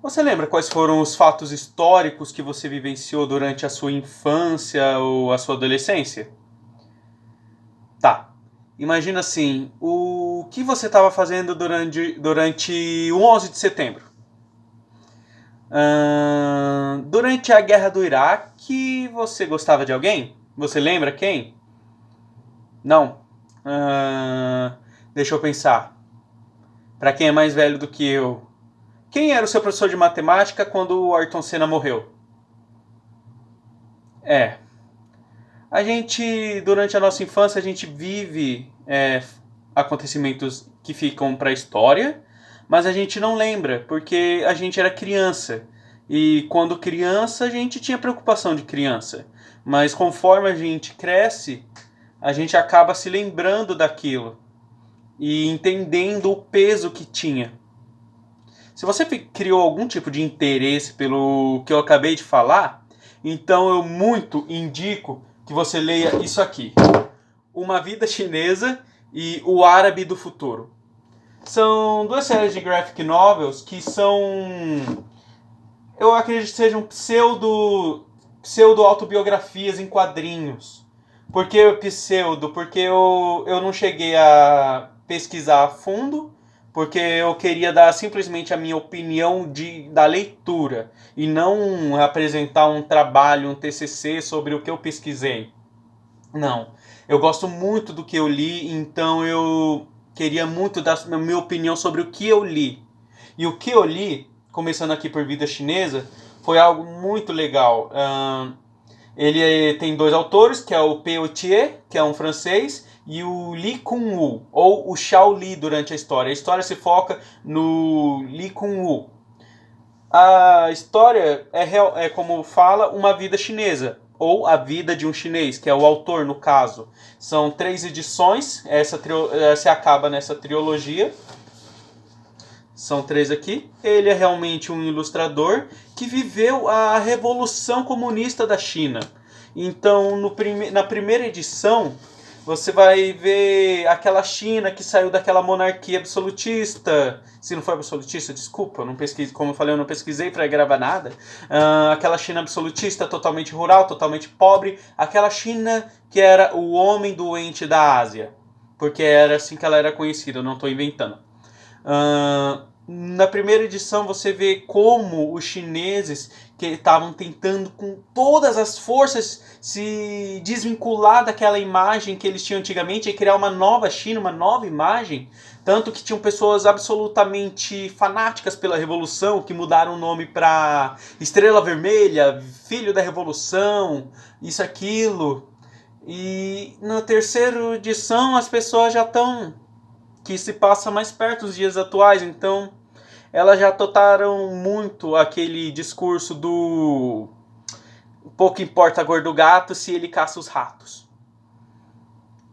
Você lembra quais foram os fatos históricos que você vivenciou durante a sua infância ou a sua adolescência? Tá. Imagina assim, o que você estava fazendo durante o 11 de setembro? Durante a guerra do Iraque, você gostava de alguém? Você lembra quem? Não. Deixa eu pensar. Para quem é mais velho do que eu, quem era o seu professor de matemática quando o Ayrton Senna morreu? É. A gente, durante a nossa infância, a gente vive acontecimentos que ficam para a história, mas a gente não lembra, porque a gente era criança. E quando criança, a gente tinha preocupação de criança. Mas conforme a gente cresce, a gente acaba se lembrando daquilo e entendendo o peso que tinha. Se você criou algum tipo de interesse pelo que eu acabei de falar, então eu muito indico que você leia isso aqui: Uma Vida Chinesa e O Árabe do Futuro. São duas séries de graphic novels que são, eu acredito que sejam pseudo autobiografias em quadrinhos. Por que pseudo? Porque eu não cheguei a pesquisar a fundo, porque eu queria dar simplesmente a minha opinião da leitura e não apresentar um trabalho, um TCC sobre o que eu pesquisei. Não. Eu gosto muito do que eu li, então eu queria muito dar a minha opinião sobre o que eu li. E o que eu li, começando aqui por Vida Chinesa, foi algo muito legal. Ele tem dois autores, que é o Peu Thier, que é um francês, e o Li Kun-wu, ou o Xiao Li durante a história. A história se foca no Li Kun-wu. A história é, como fala, uma vida chinesa, ou a vida de um chinês, que é o autor no caso. São 3 edições, essa acaba nessa trilogia. São 3 aqui. Ele é realmente um ilustrador que viveu a Revolução Comunista da China. Então, na primeira edição, você vai ver aquela China que saiu daquela monarquia absolutista. Se não for absolutista, desculpa, eu não pesquisei, como eu falei, eu não pesquisei para gravar nada. Aquela China absolutista, totalmente rural, totalmente pobre. Aquela China que era o homem doente da Ásia. Porque era assim que ela era conhecida, eu não estou inventando. Na primeira edição você vê como os chineses que estavam tentando com todas as forças se desvincular daquela imagem que eles tinham antigamente e criar uma nova China, uma nova imagem. Tanto que tinham pessoas absolutamente fanáticas pela Revolução, que mudaram o nome para Estrela Vermelha, Filho da Revolução, isso, aquilo. E na terceira edição as pessoas já estão que se passa mais perto dos dias atuais, então elas já adotaram muito aquele discurso do pouco importa a cor do gato se ele caça os ratos.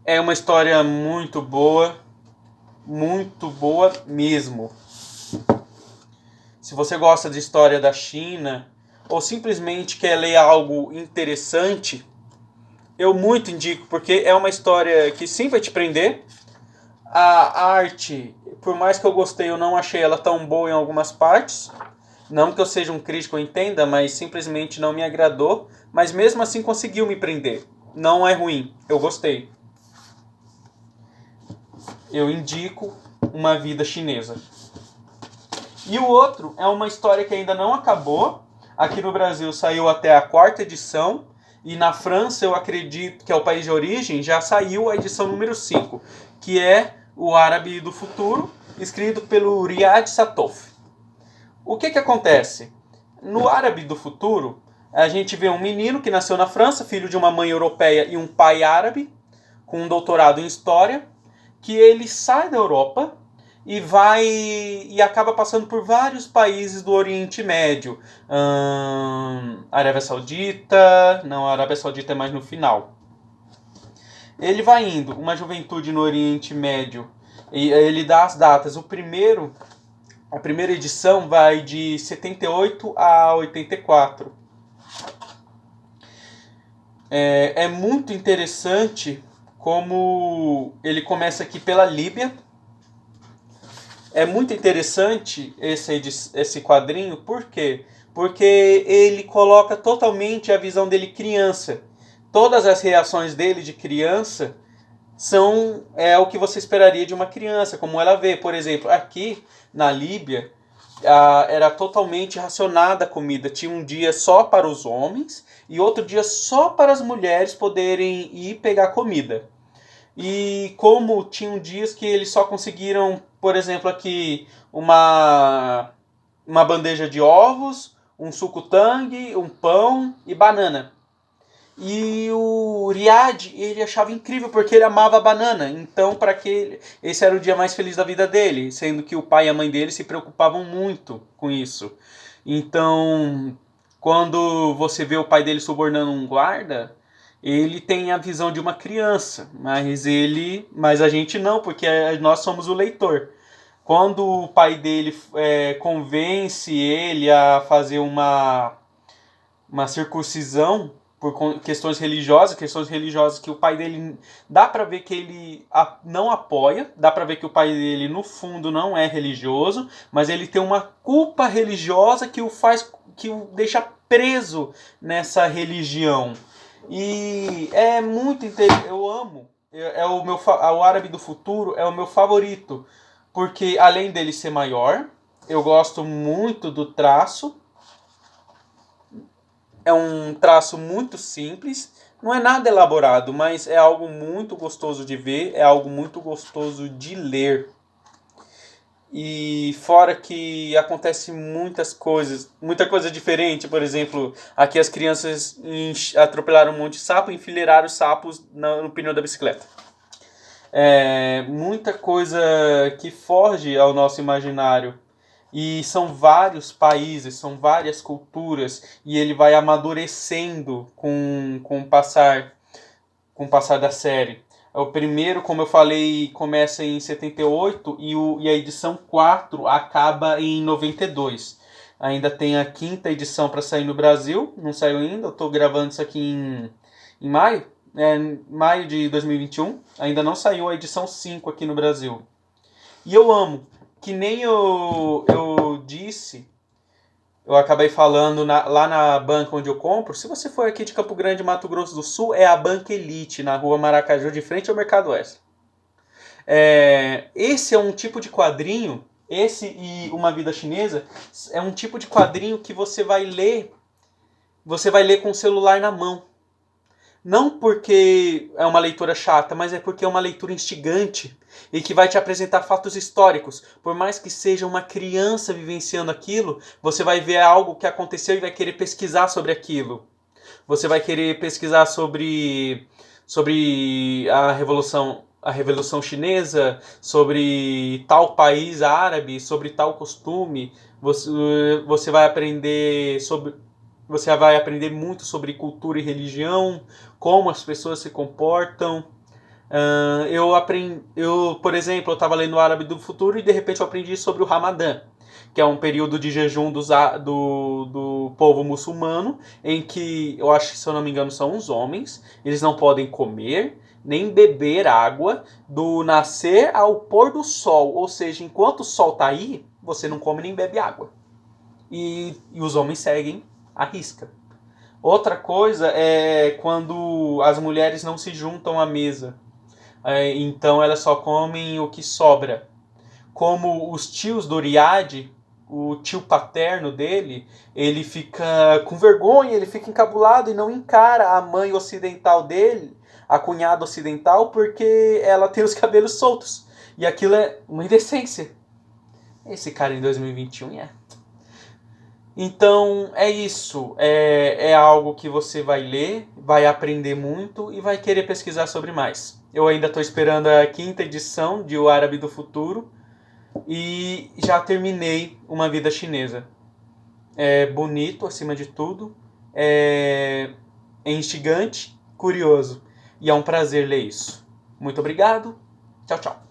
É uma história muito boa mesmo. Se você gosta de história da China ou simplesmente quer ler algo interessante, eu muito indico, porque é uma história que sim vai te prender. A arte, por mais que eu gostei, eu não achei ela tão boa em algumas partes. Não que eu seja um crítico, eu entenda, mas simplesmente não me agradou. Mas mesmo assim conseguiu me prender. Não é ruim, eu gostei. Eu indico Uma Vida Chinesa. E o outro é uma história que ainda não acabou. Aqui no Brasil saiu até a 4ª edição. E na França, eu acredito que é o país de origem, já saiu a edição número 5, que é O Árabe do Futuro, escrito pelo Riad Sattouf. O que acontece? No Árabe do Futuro, a gente vê um menino que nasceu na França, filho de uma mãe europeia e um pai árabe, com um doutorado em História, que ele sai da Europa e acaba passando por vários países do Oriente Médio. Arábia Saudita... Não, a Arábia Saudita é mais no final. Ele vai indo, uma juventude no Oriente Médio, e ele dá as datas. A primeira edição vai de 78 a 84. É muito interessante como ele começa aqui pela Líbia. É muito interessante esse quadrinho, por quê? Porque ele coloca totalmente a visão dele criança. Todas as reações dele de criança o que você esperaria de uma criança, como ela vê. Por exemplo, aqui na Líbia, era totalmente racionada a comida. Tinha um dia só para os homens e outro dia só para as mulheres poderem ir pegar comida. E como tinham dias que eles só conseguiram, por exemplo, aqui uma bandeja de ovos, um suco-tangue, um pão e banana. E o Riad, ele achava incrível porque ele amava a banana. Então, para que esse era o dia mais feliz da vida dele, sendo que o pai e a mãe dele se preocupavam muito com isso. Então, quando você vê o pai dele subornando um guarda, ele tem a visão de uma criança, mas a gente não, porque nós somos o leitor. Quando o pai dele convence ele a fazer uma circuncisão por questões religiosas que o pai dele dá pra ver que ele não apoia, dá pra ver que o pai dele no fundo não é religioso, mas ele tem uma culpa religiosa que o deixa preso nessa religião. E é muito interessante, eu amo. O Árabe do Futuro é o meu favorito, porque além dele ser maior, eu gosto muito do traço. É um traço muito simples, não é nada elaborado, mas é algo muito gostoso de ver, é algo muito gostoso de ler. E fora que acontece muita coisa diferente. Por exemplo, aqui as crianças atropelaram um monte de sapo e enfileiraram os sapos no pneu da bicicleta. Muita coisa que foge ao nosso imaginário. E são vários países, são várias culturas, e ele vai amadurecendo com o passar da série. O primeiro, como eu falei, começa em 78 e a edição 4 acaba em 92. Ainda tem a quinta edição para sair no Brasil, não saiu ainda, eu estou gravando isso aqui em maio, maio de 2021. Ainda não saiu a edição 5 aqui no Brasil. E eu amo. Que nem eu disse, eu acabei falando lá na banca onde eu compro. Se você for aqui de Campo Grande, Mato Grosso do Sul, é a Banca Elite, na rua Maracaju, de frente ao Mercado Oeste. Esse é um tipo de quadrinho, esse e Uma Vida Chinesa, é um tipo de quadrinho que você vai ler com o celular na mão. Não porque é uma leitura chata, mas é porque é uma leitura instigante e que vai te apresentar fatos históricos. Por mais que seja uma criança vivenciando aquilo, você vai ver algo que aconteceu e vai querer pesquisar sobre aquilo. Você vai querer pesquisar sobre a Revolução Chinesa, sobre tal país árabe, sobre tal costume. Você vai aprender muito sobre cultura e religião, como as pessoas se comportam. Por exemplo, eu estava lendo o Árabe do Futuro e de repente eu aprendi sobre o Ramadã, que é um período de jejum do povo muçulmano, em que, eu acho que, se eu não me engano, são os homens, eles não podem comer nem beber água do nascer ao pôr do sol, ou seja, enquanto o sol está aí, você não come nem bebe água. E os homens seguem à risca. Outra coisa é quando as mulheres não se juntam à mesa. Então elas só comem o que sobra. Como os tios do Riad, o tio paterno dele, ele fica com vergonha, ele fica encabulado e não encara a mãe ocidental dele, a cunhada ocidental, porque ela tem os cabelos soltos. E aquilo é uma indecência. Esse cara em 2021 é... Então é isso, é algo que você vai ler, vai aprender muito e vai querer pesquisar sobre mais. Eu ainda estou esperando a quinta edição de O Árabe do Futuro e já terminei Uma Vida Chinesa. É bonito acima de tudo, é instigante, curioso e é um prazer ler isso. Muito obrigado, tchau, tchau.